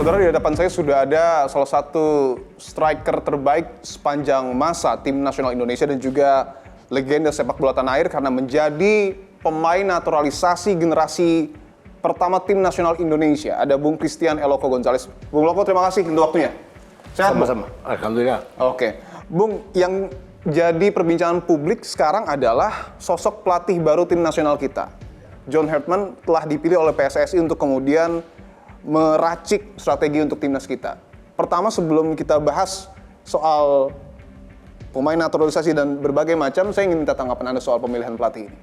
Saudara, di hadapan saya sudah ada salah satu striker terbaik sepanjang masa tim nasional Indonesia dan juga legenda sepak bola tanah air karena menjadi pemain naturalisasi generasi pertama tim nasional Indonesia. Ada Bung Christian Eloko Gonzalez. Bung Loko, terima kasih untuk waktunya. Sehat, sama-sama. Alhamdulillah. Oke. Bung, yang jadi perbincangan publik sekarang adalah sosok pelatih baru tim nasional kita. John Hartman telah dipilih oleh PSSI untuk kemudian meracik strategi untuk timnas kita. Pertama, sebelum kita bahas soal pemain naturalisasi dan berbagai macam, saya ingin minta tanggapan Anda soal pemilihan pelatih ini.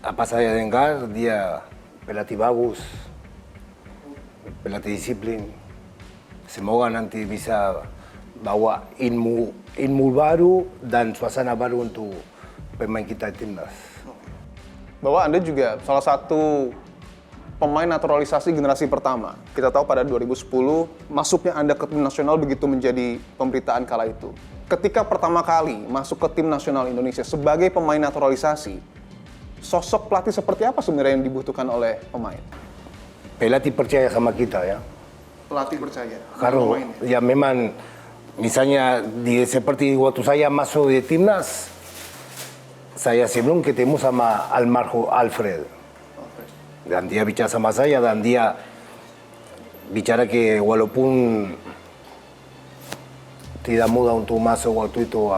Apa saya dengar, dia pelatih bagus, pelatih disiplin. Semoga nanti bisa bawa ilmu baru dan suasana baru untuk pemain kita timnas. Bahwa Anda juga salah satu pemain naturalisasi generasi pertama. Kita tahu pada 2010 masuknya Anda ke tim nasional begitu menjadi pemberitaan kala itu. Ketika pertama kali masuk ke tim nasional Indonesia sebagai pemain naturalisasi, sosok pelatih seperti apa sebenarnya yang dibutuhkan oleh pemain? Pelatih percaya sama kita ya. Pelatih percaya. Karena ya memang misalnya seperti waktu saya masuk di timnas, saya sebelum ketemu sama almarhum Alfred. Dan dia bicara sama saya dan dia bicara que walaupun tidak mudah untuk masuk waktu itu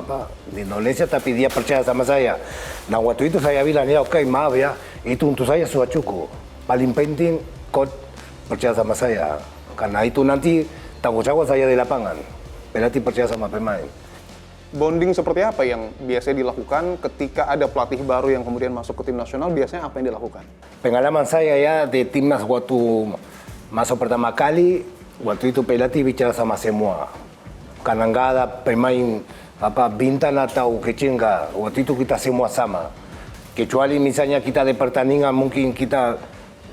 di Indonesia, tapi dia percaya sama saya. Nah waktu itu saya bilang ya oke, maaf ya, itu untuk saya sudah cukup. Paling penting coach percaya sama saya, karena itu nanti tanggung jawab saya di lapangan. Pelatih percaya sama pemain. Bonding seperti apa yang biasanya dilakukan ketika ada pelatih baru yang kemudian masuk ke tim nasional? Biasanya apa yang dilakukan? Pengalaman saya ya di timnas waktu masuk pertama kali, waktu itu pelatih bicara sama semua. Karena nggak ada pemain bintang atau kecil nggak. Waktu itu kita semua sama. Kecuali misalnya kita di pertandingan mungkin kita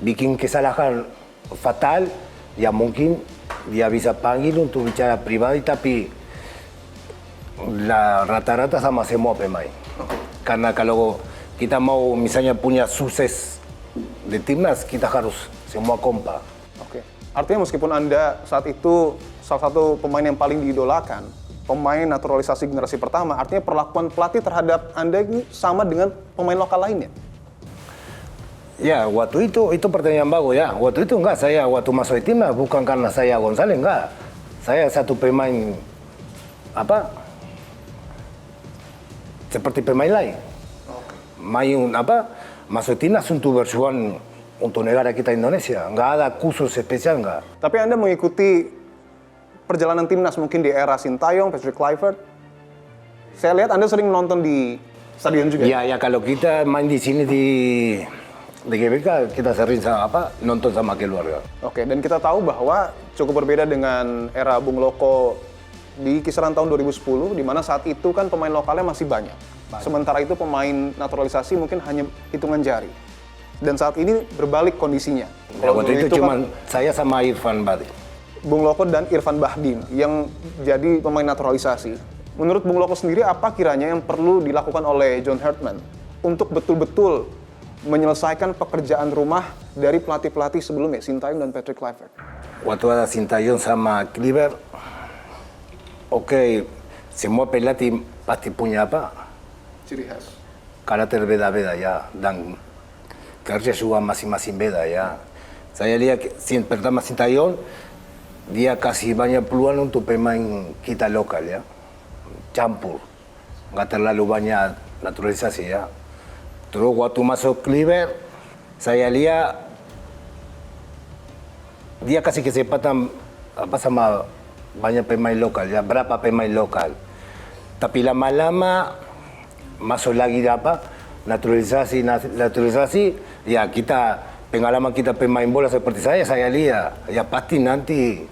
bikin kesalahan fatal, ya mungkin dia bisa panggil untuk bicara pribadi, tapi rata-rata sama semua pemain. Karena kalau kita mau misalnya punya sukses di timnas, kita harus semua kompak. Oke. Artinya meskipun Anda saat itu salah satu pemain yang paling diidolakan, pemain naturalisasi generasi pertama, artinya perlakuan pelatih terhadap Anda ini sama dengan pemain lokal lainnya? Ya, waktu itu pertanyaan bagus ya. Waktu itu enggak, saya waktu masuk di timnas bukan karena saya Gonzalez, enggak. Saya satu pemain seperti pemain lain. Main masuk timnas untuk berjuang untuk negara kita Indonesia. Enggak ada khusus spesial, enggak. Tapi Anda mengikuti perjalanan timnas mungkin di era Sintayong, Patrick Kluivert. Saya lihat Anda sering nonton di stadion juga. Ya, kalau kita main di sini di GBK, kita sering nonton sama keluarga. Oke, dan kita tahu bahwa cukup berbeda dengan era Bung Loko di kisaran tahun 2010, di mana saat itu kan pemain lokalnya masih banyak. Sementara itu pemain naturalisasi mungkin hanya hitungan jari. Dan saat ini berbalik kondisinya. Ya, waktu itu cuma saya sama Irfan Bahdim. Bung Loko dan Irfan Bahdim yang jadi pemain naturalisasi. Menurut Bung Loko sendiri, apa kiranya yang perlu dilakukan oleh John Hartman untuk betul-betul menyelesaikan pekerjaan rumah dari pelatih-pelatih sebelumnya, Sintayong dan Patrick Kluivert? Waktu ada Sintayong sama Kluivert, oke, semua pelatih pasti punya Ciri khas. Karakter beda-beda ya, dan kerja juga masing-masing beda ya. Saya lihat pertama Sintayong, dia kasih banyak peluang untuk pemain kita lokal ya, campur, nggak terlalu banyak naturalisasi ya. Terus waktu masuk Kluivert, saya lihat dia kasih kesempatan sama banyak pemain lokal ya, berapa pemain lokal. Tapi lama-lama masuk lagi naturalisasi ya, kita pengalaman kita pemain bola seperti saya lihat ya pasti nanti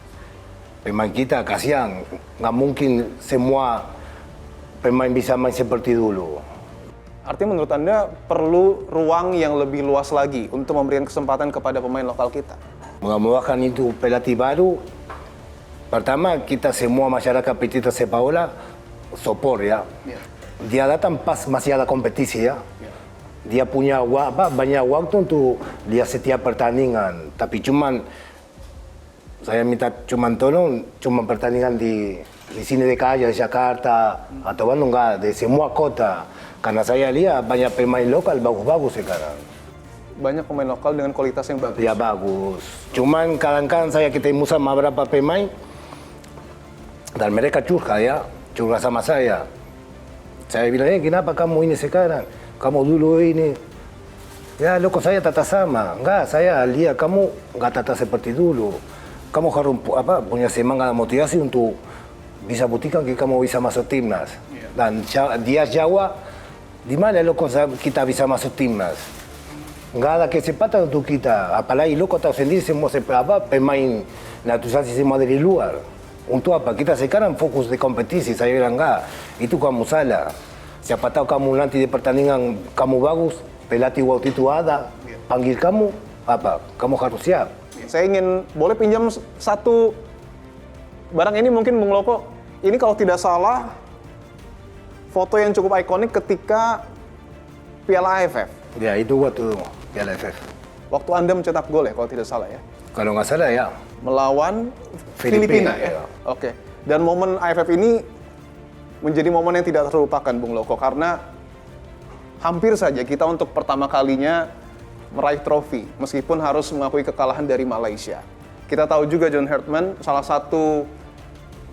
pemain kita kasihan, nggak mungkin semua pemain bisa main seperti dulu. Artinya menurut Anda perlu ruang yang lebih luas lagi untuk memberikan kesempatan kepada pemain lokal kita? Mudah-mudahan itu pelatih baru. Pertama, kita semua masyarakat pecinta sepak bola support ya. Dia datang pas masih ada kompetisi ya. Dia punya banyak waktu untuk dia setiap pertandingan. Tapi cuman saya minta tolong pertandingan di sini de Calle, Jakarta, atau Bandung, enggak, di semua kota. Karena saya lihat banyak pemain lokal bagus-bagus sekarang. Banyak pemain lokal dengan kualitas yang bagus. Ya bagus. Cuman kadang-kadang saya ketemu sama beberapa pemain dan mereka curhat sama saya. Saya bilang, kenapa kamu ini sekarang? Kamu dulu ini. Ya loko, saya tata sama. Enggak, saya lihat kamu enggak tata seperti dulu. Kamu harus punya semangat motivasi untuk bisa buktikan que kamu bisa masuk timnas. Dan dia jawab, di mana loko kita bisa masuk timnas? Enggak ada kesempatan untuk kita. Apalagi loko tahu sendiri semua pemain naturalisasi semua dari luar. Untuk apa? Kita sekarang fokus di kompetisi. Saya bilang, enggak, itu kamu salah. Siapa tahu kamu nanti di pertandingan kamu bagus, pelatih waktu itu ada, panggil kamu, kamu harus siap. Saya ingin, boleh pinjam satu barang ini mungkin Bung Loko. Ini kalau tidak salah, foto yang cukup ikonik ketika Piala AFF. Ya, itu waktu Piala AFF. Waktu Anda mencetak gol ya, kalau tidak salah ya? Kalau nggak salah ya. Melawan Filipina ya? Oke. Dan momen AFF ini menjadi momen yang tidak terlupakan, Bung Loko, karena hampir saja kita untuk pertama kalinya meraih trofi, meskipun harus mengakui kekalahan dari Malaysia. Kita tahu juga John Hartman, salah satu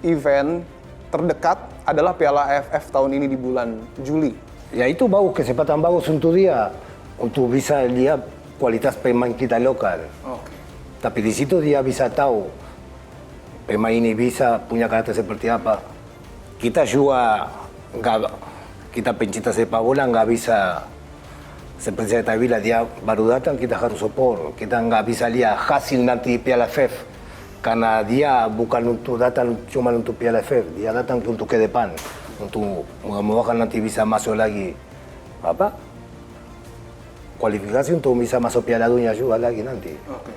event terdekat adalah Piala AFF tahun ini di bulan Juli. Ya itu kesempatan bagus untuk dia, untuk bisa lihat kualitas pemain kita lokal. Oke. Tapi di situ dia bisa tahu pemain ini bisa punya karakter seperti apa. Kita juga kita pencinta sepak bola nggak bisa seperti saya tadi bilang, dia baru datang kita harus support. Kita nggak bisa lihat hasil nanti Piala AFF karena dia bukan untuk datang cuma untuk Piala AFF, dia datang untuk ke depan, untuk mudah-mudahan nanti bisa masuk lagi kualifikasi untuk bisa masuk Piala Dunia juga lagi nanti. Oke.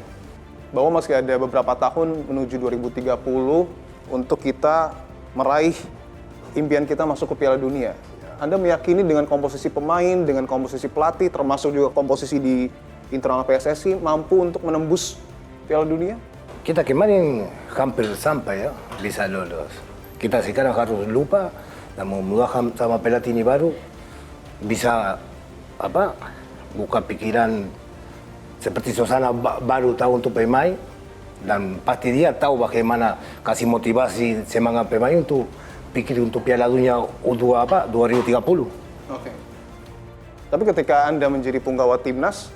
Bahwa masih ada beberapa tahun menuju 2030 untuk kita meraih impian kita masuk ke Piala Dunia. Anda meyakini dengan komposisi pemain, dengan komposisi pelatih, termasuk juga komposisi di internal PSSI, mampu untuk menembus Piala Dunia? Kita kemarin hampir sampai ya, bisa lolos. Kita sekarang harus lupa dan mudah-mudahan sama pelatih ini baru bisa buka pikiran seperti suasana baru tahu untuk pemain, dan pasti dia tahu bagaimana kasih motivasi semangat pemain untuk pikir untuk Piala Dunia U20 2030. Oke. Tapi ketika Anda menjadi punggawa timnas,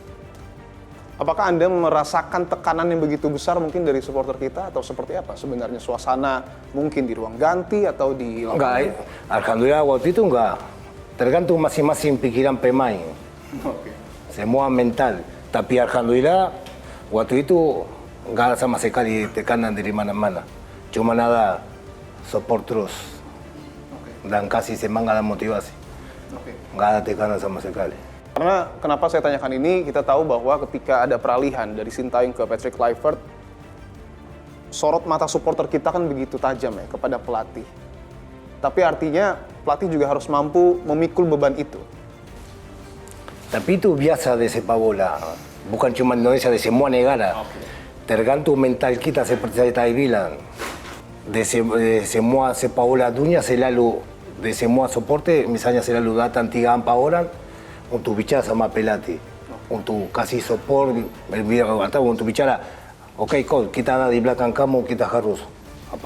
apakah Anda merasakan tekanan yang begitu besar mungkin dari supporter kita, atau seperti apa sebenarnya suasana mungkin di ruang ganti atau di lapangan? Enggak, alhamdulillah waktu itu enggak. Tergantung masing-masing pikiran pemain. Oke. Semua mental. Tapi alhamdulillah waktu itu enggak sama sekali tekanan dari mana-mana. Cuma ada support terus. Dan kasih semangat dan motivasi. Enggak ada tekanan sama sekali. Karena kenapa saya tanyakan ini, kita tahu bahwa ketika ada peralihan dari Sintayong ke Patrick Kluivert, sorot mata supporter kita kan begitu tajam ya kepada pelatih. Tapi artinya pelatih juga harus mampu memikul beban itu. Tapi itu biasa di sepak bola, bukan cuma Indonesia, di semua negara. Tergantung mental kita seperti saya tadi bilang. De semua sepak bola dunia selalu, de semua soporte, misalnya selalu datang 3-4 orang untuk bicara sama pelatih, untuk kasih support, untuk bicara, oke, coach, kita ada di belakang kamu, kita harus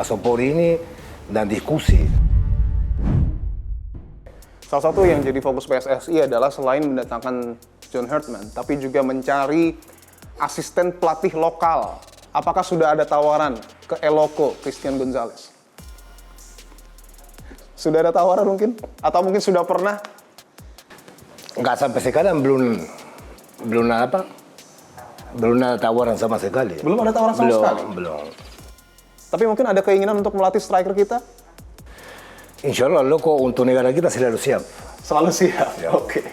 support ini dan diskusi. Salah satu yang jadi fokus PSSI adalah selain mendatangkan John Hartman, tapi juga mencari asisten pelatih lokal. Apakah sudah ada tawaran ke Eloko, Christian Gonzalez? Sudah ada tawaran mungkin? Atau mungkin sudah pernah? Enggak, sampai sekarang belum ada tawaran sama sekali. Belum ada tawaran sama sekali? Belum. Tapi mungkin ada keinginan untuk melatih striker kita? Insya Allah, Loko untuk negara kita selalu siap. Selalu siap? Ya. Oke.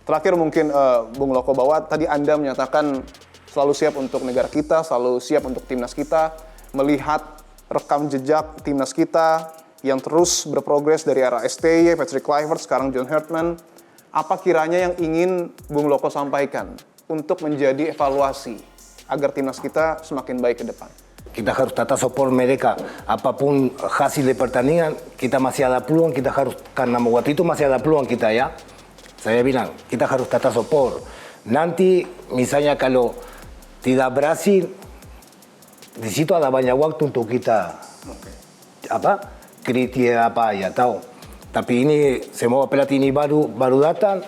Terakhir mungkin Bung Loko, bahwa tadi Anda menyatakan selalu siap untuk negara kita, selalu siap untuk timnas kita, melihat rekam jejak timnas kita yang terus berprogres dari era STY, Patrick Kluivert, sekarang John Hartman. Apa kiranya yang ingin Bung Loko sampaikan untuk menjadi evaluasi agar timnas kita semakin baik ke depan? kita harus tata support mereka. Apapun hasil di pertandingan, kita masih ada peluang, kita harus, karena waktu itu masih ada peluang kita ya. Saya bilang, kita harus tata support. Nanti misalnya kalau tidak berhasil, di situ ada banyak waktu untuk kita kritik apa ya tahu. Tapi ini semua pelatih ini baru datang.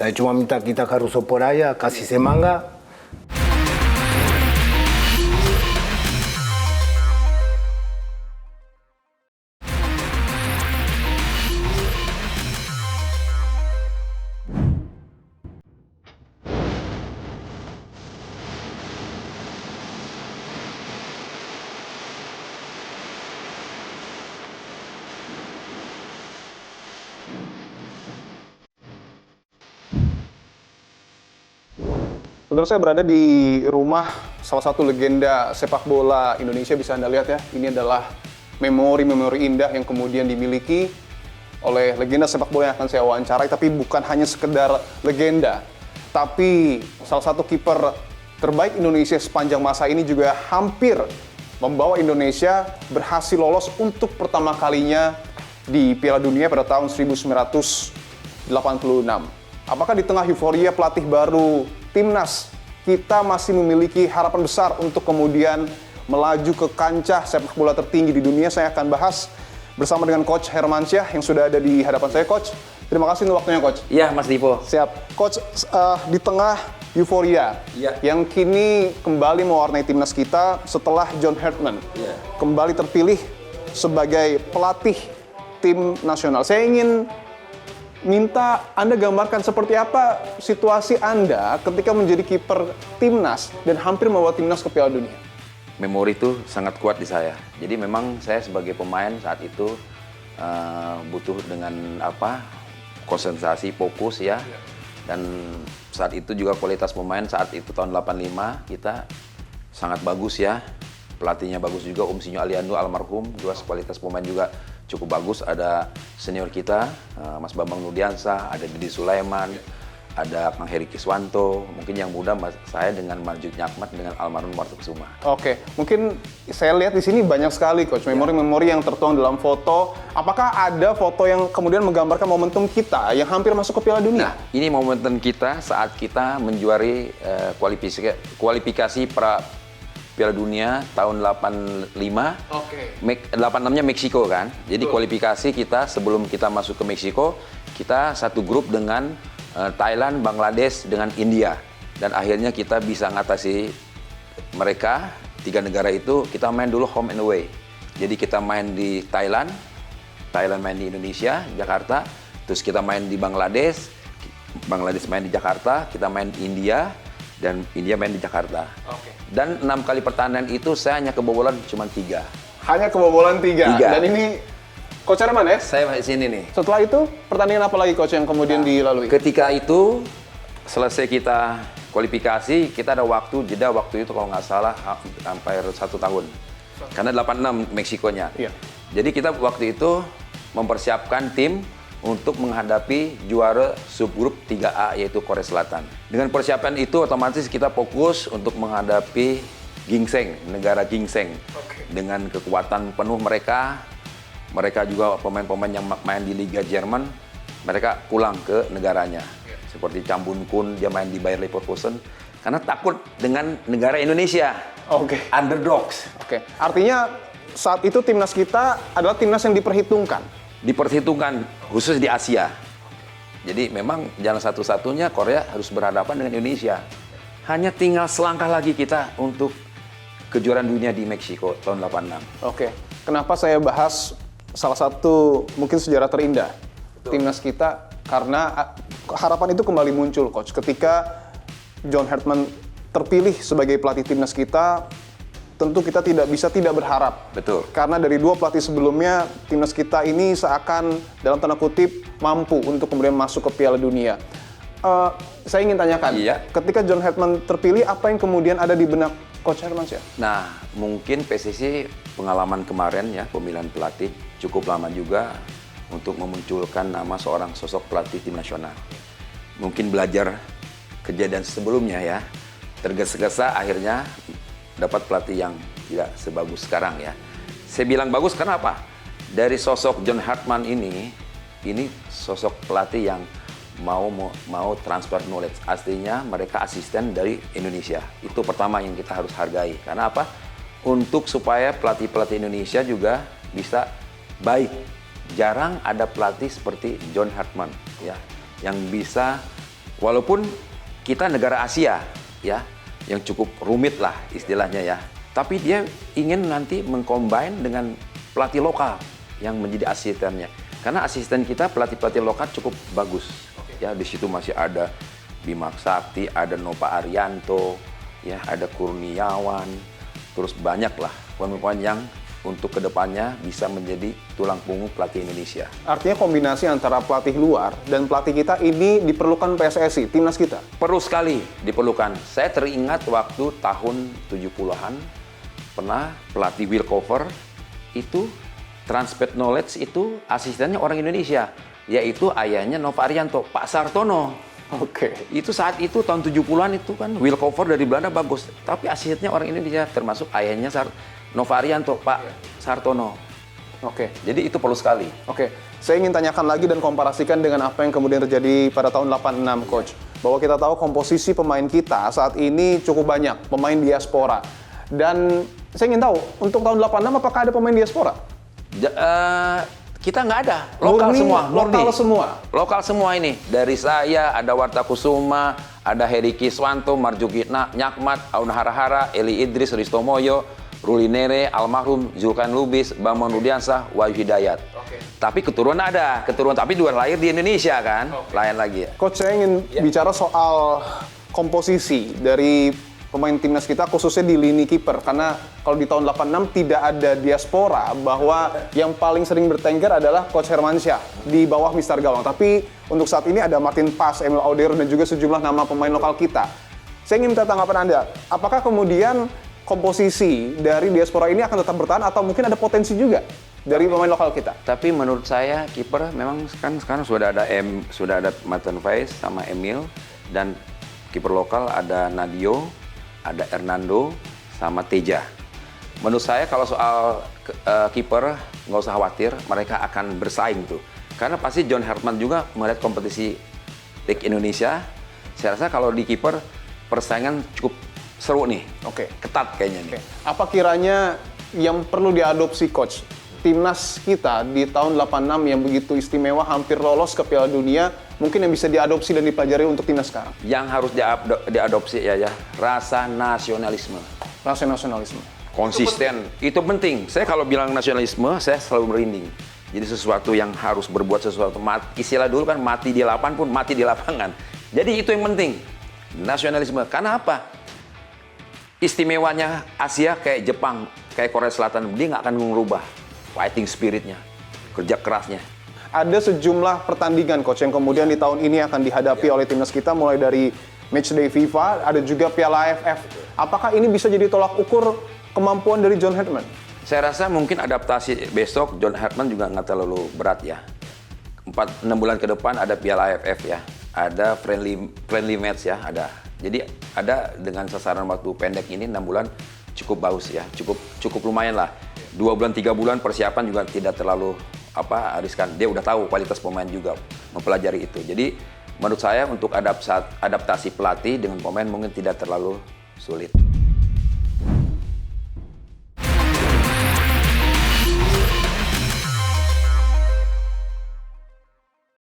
Saya cuma minta kita harus support aja, kasih semangat. Saudara, saya berada di rumah salah satu legenda sepak bola Indonesia, bisa Anda lihat ya. Ini adalah memori-memori indah yang kemudian dimiliki oleh legenda sepak bola yang akan saya wawancarai, tapi bukan hanya sekedar legenda, tapi salah satu kiper terbaik Indonesia sepanjang masa ini juga hampir membawa Indonesia berhasil lolos untuk pertama kalinya di Piala Dunia pada tahun 1986. Apakah di tengah euforia pelatih baru Timnas, kita masih memiliki harapan besar untuk kemudian melaju ke kancah sepak bola tertinggi di dunia? Saya akan bahas bersama dengan Coach Hermansyah yang sudah ada di hadapan saya. Coach, terima kasih untuk waktunya, Coach. Iya, Mas Dipo. Siap. Coach, di tengah euforia yang kini kembali mewarnai Timnas kita setelah John Herdman kembali terpilih sebagai pelatih tim nasional. Saya ingin minta Anda gambarkan seperti apa situasi Anda ketika menjadi kiper Timnas dan hampir membawa Timnas ke Piala Dunia. Memori itu sangat kuat di saya. Jadi memang saya sebagai pemain saat itu butuh dengan konsentrasi, fokus ya. Dan saat itu juga kualitas pemain saat itu tahun 85 kita sangat bagus ya. Pelatihnya bagus juga, Sinyo Aliando almarhum, juga kualitas pemain juga cukup bagus. Ada senior kita, Mas Bambang Nurdiansah, ada Didi Sulaiman, ada Kang Heri Kiswanto, mungkin yang muda saya dengan Marjuk Nyakmat dengan almarhum Warta Kusuma. Oke, mungkin saya lihat di sini banyak sekali, Coach, memori-memori yang tertuang dalam foto. Apakah ada foto yang kemudian menggambarkan momentum kita yang hampir masuk ke Piala Dunia? Nah, ini momentum kita saat kita menjuari kualifikasi Piala Dunia tahun 85. Oke. 86-nya Meksiko kan. Jadi kualifikasi kita sebelum kita masuk ke Meksiko, kita satu grup dengan Thailand, Bangladesh dengan India. Dan akhirnya kita bisa ngatasi mereka, 3 negara itu. Kita main dulu home and away. Jadi kita main di Thailand main di Indonesia, Jakarta. Terus kita main di Bangladesh main di Jakarta, kita main di India, dan India main di Jakarta. Oke. Dan 6 kali pertandingan itu saya hanya kebobolan cuma 3. Hanya kebobolan 3. Dan ini Coach Herman ya? Saya di sini nih. Setelah itu pertandingan apa lagi, Coach, yang kemudian dilalui? Ketika itu selesai kita kualifikasi, kita ada jeda waktu itu kalau nggak salah sampai 1 tahun. Karena 86 Meksikonya. Iya. Jadi kita waktu itu mempersiapkan tim untuk menghadapi juara subgrup 3A yaitu Korea Selatan. Dengan persiapan itu otomatis kita fokus untuk menghadapi Gingseng, negara Gingseng. Dengan kekuatan penuh mereka juga pemain-pemain yang main di Liga Jerman, mereka pulang ke negaranya. Seperti Cham Bun Kun, dia main di Bayer Leverkusen karena takut dengan negara Indonesia. Oke. Underdogs. Oke. Artinya saat itu timnas kita adalah timnas yang diperhitungkan. Diperhitungkan khusus di Asia. Jadi memang jalan satu-satunya Korea harus berhadapan dengan Indonesia. Hanya tinggal selangkah lagi kita untuk kejuaraan dunia di Meksiko tahun 86. Oke. Kenapa saya bahas salah satu mungkin sejarah terindah timnas kita? Karena harapan itu kembali muncul, Coach. Ketika John Herdman terpilih sebagai pelatih timnas kita, tentu kita tidak bisa tidak berharap. Betul. Karena dari 2 pelatih sebelumnya, timnas kita ini seakan dalam tanda kutip mampu untuk kemudian masuk ke Piala Dunia. Saya ingin tanyakan, ketika John Herdman terpilih, apa yang kemudian ada di benak Coach Hermansyah? Nah, mungkin PSSI pengalaman kemarin ya, pemilihan pelatih cukup lama juga untuk memunculkan nama seorang sosok pelatih tim nasional. Mungkin belajar kejadian sebelumnya ya, tergesa-gesa akhirnya dapat pelatih yang tidak sebagus sekarang ya. Saya bilang bagus karena apa? Dari sosok John Hartman ini sosok pelatih yang mau transfer knowledge. Aslinya mereka asisten dari Indonesia. Itu pertama yang kita harus hargai. Karena apa? Untuk supaya pelatih-pelatih Indonesia juga bisa baik. Jarang ada pelatih seperti John Hartman ya, yang bisa, walaupun kita negara Asia ya, yang cukup rumit lah istilahnya ya, tapi dia ingin nanti mengcombine dengan pelatih lokal yang menjadi asistennya. Karena asisten kita pelatih-pelatih lokal cukup bagus. Ya, di situ masih ada Bima Sakti, ada Nova Arianto, ya, ada Kurniawan, terus banyak lah pemain-pemain yang untuk kedepannya bisa menjadi tulang punggung pelatih Indonesia. Artinya kombinasi antara pelatih luar dan pelatih kita ini diperlukan PSSI, timnas kita? Perlu sekali diperlukan. Saya teringat waktu tahun 70-an, pernah pelatih Wilkover itu transfer knowledge itu asistennya orang Indonesia, yaitu ayahnya Nova Arianto, Pak Sartono. Oke. Itu saat itu tahun 70-an itu kan Wilkover dari Belanda bagus, tapi asistennya orang Indonesia, termasuk ayahnya Nova Arianto, Pak Sartono. Oke. Jadi itu perlu sekali. Oke, saya ingin tanyakan lagi dan komparasikan dengan apa yang kemudian terjadi pada tahun 86, Coach. Bahwa kita tahu komposisi pemain kita saat ini cukup banyak, pemain diaspora. Dan saya ingin tahu, untuk tahun 86 apakah ada pemain diaspora? Kita nggak ada, lokal semua. Lokal semua. Lokal semua ini. Dari saya, ada Warta Kusuma, ada Heri Kiswanto, Marjuki Nyakmat, Aun Harahara, Eli Idris, Risto Moyo, Ruli Nere, almarhum Zulkan Lubis, Bambang Rudiansah, Wahyu Hidayat. Tapi keturunan ada, tapi dua lahir di Indonesia kan, lain lagi ya. Coach, saya ingin bicara soal komposisi dari pemain timnas kita, khususnya di lini kiper. Karena kalau di tahun 86 tidak ada diaspora, bahwa yang paling sering bertengger adalah Coach Hermansyah di bawah Mister Gawang. Tapi untuk saat ini ada Martin Pas, Emil Audero, dan juga sejumlah nama pemain lokal kita. Saya ingin minta tanggapan Anda, apakah kemudian komposisi dari diaspora ini akan tetap bertahan atau mungkin ada potensi juga dari pemain lokal kita? Tapi menurut saya kiper memang kan sekarang sudah ada Martin Faiz sama Emil, dan kiper lokal ada Nadio, ada Hernando sama Teja. Menurut saya kalau soal kiper nggak usah khawatir, mereka akan bersaing tuh. Karena pasti John Hartman juga melihat kompetisi Liga Indonesia. Saya rasa kalau di kiper persaingan cukup seru nih. Oke. Ketat kayaknya nih. Apa kiranya yang perlu diadopsi, Coach? Timnas kita di tahun 86 yang begitu istimewa, hampir lolos ke Piala Dunia, mungkin yang bisa diadopsi dan dipelajari untuk timnas sekarang? Yang harus diadopsi ya, rasa nasionalisme. Rasa nasionalisme. Konsisten, itu penting. Saya kalau bilang nasionalisme, saya selalu merinding. Jadi sesuatu yang harus berbuat sesuatu. Istilah dulu kan mati di lapangan pun mati di lapangan. Jadi itu yang penting. Nasionalisme. Karena apa? Istimewanya Asia kayak Jepang, kayak Korea Selatan, dia nggak akan mengubah fighting spiritnya, kerja kerasnya. Ada sejumlah pertandingan, Coach, yang kemudian di tahun ini akan dihadapi oleh timnas kita, mulai dari Matchday FIFA, ada juga Piala AFF. Apakah ini bisa jadi tolak ukur kemampuan dari John Hartman? Saya rasa mungkin adaptasi besok John Hartman juga nggak terlalu berat ya. 4-6 bulan ke depan ada Piala AFF ya, ada friendly match ya, ada. Jadi ada dengan sasaran waktu pendek ini 6 bulan cukup bagus ya, cukup lumayan lah. 2 bulan 3 bulan persiapan juga tidak terlalu riskan. Dia udah tahu kualitas pemain juga, mempelajari itu. Jadi menurut saya untuk adaptasi pelatih dengan pemain mungkin tidak terlalu sulit.